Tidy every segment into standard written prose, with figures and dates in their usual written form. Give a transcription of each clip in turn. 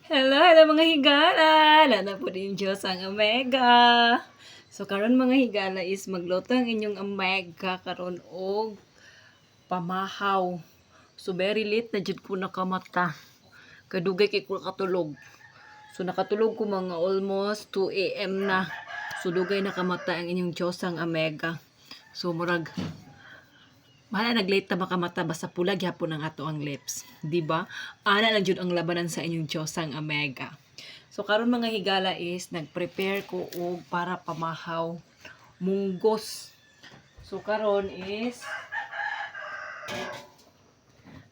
Hello, hello mga higala! Lana po din Diyos ang Omega. So karon mga higala is magluto ang inyong Omega karon og pamahaw. So very late na jud ko nakamata. Kadugay kay ko katulog. So nakatulog ko mga almost 2 AM na. So dugay nakamata ang inyong Diyos ang Omega. So murag mahala naglate ta makamata basta pula gyapon ang ato ang lips, di ba? Ana lang jud ang labanan sa inyong Diyosang Omega. So karon mga higala is nagprepare ko og para pamahaw munggos. So karon is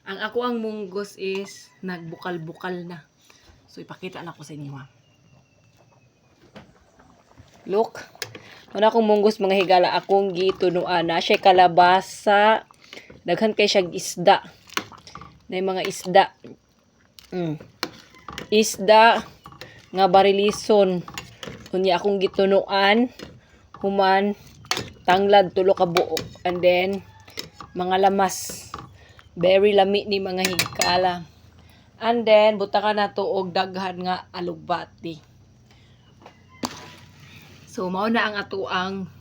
ang ako ang munggos is nagbukal-bukal na. So ipakita na ko sa inyo ha. Look. Una akong munggos mga higala, akong gitunuan na siya kalabasa. Daghan kay siyang isda. Na mga isda. Isda nga barilison. Unya akong gitunuan. Human tanglad tulo ka buok. And then mga lamas. Very lami ni mga higala. And then butangan na to og daghan nga alugbati. So, mao na ang ato ang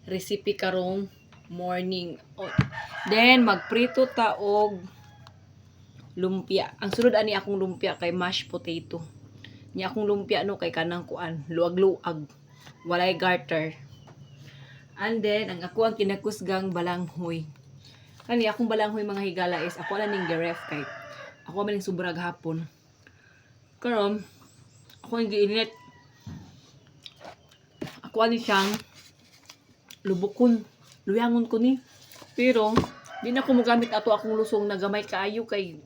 recipe karong morning. Then, magprito ta og lumpia. Ang sulod ani akong lumpia kay mashed potato. Niya akong lumpia no kay kanang kuan, luag-luag. Walay garter. And then, ang ako ang kinakusgang balanghoy. Kani akong balanghoy mga higala is ako na ning giref kay ako man ning sobrag hapon. Karon, ako ang giinit. Ako ani siyang lubukon, luyangon ko ni. Pero, di na ko magamit ato akong lusong na gamay kaayo kay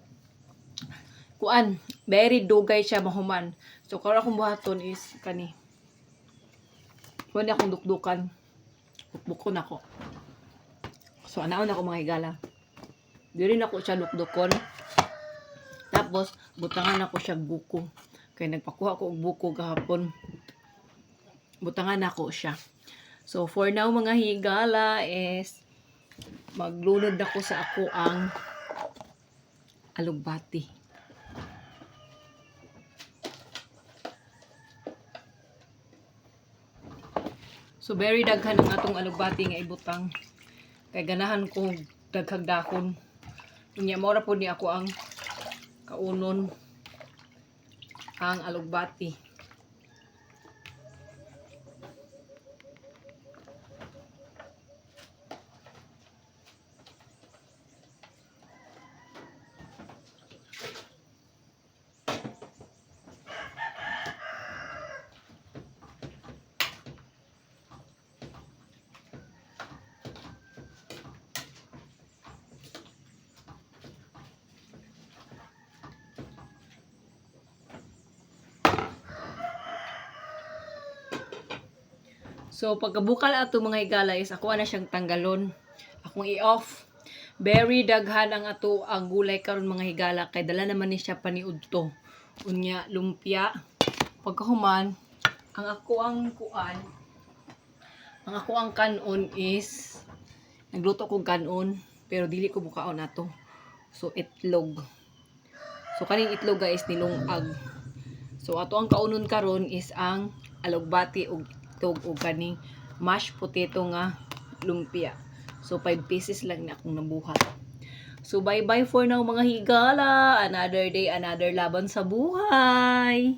kuan, very dugay siya mahuman. So, karon akong buhaton is kani. Kuan akong dukdukan. Bukbukon ako. So, anaon ako mga higala. Di rin ako siya dukdukon. Tapos, butangan ako siya buko. Kaya nagpakuha ko og buko gahapon. Butangan ako siya. So, for now, mga higala is maglunod ako sa ako ang alugbati. So, very daghan ang atong alugbati nga ibutang. Kay ganahan ko daghag dahon. Unya, maura po ni ako ang kaunon ang alugbati. So, pagkabukal ato mga higala is ako na siyang tanggalon. Akong i-off. Very daghan ang ato ang gulay karon mga higala. Kay dala naman ni siya paniudto. Unya, lumpia. Pagkahuman, ang ako ang kuan, ang ako ang kanon is, nagluto ko kanon, pero dili ko bukaon ato. So, itlog. So, kaning itlog guys, nilungag. So, ato ang kaunon karon is ang alugbati og itlog o kaning mashed potato nga lumpia. So 5 pieces lang na akong nabuhat. So bye bye for now mga higala. Another day, another laban sa buhay.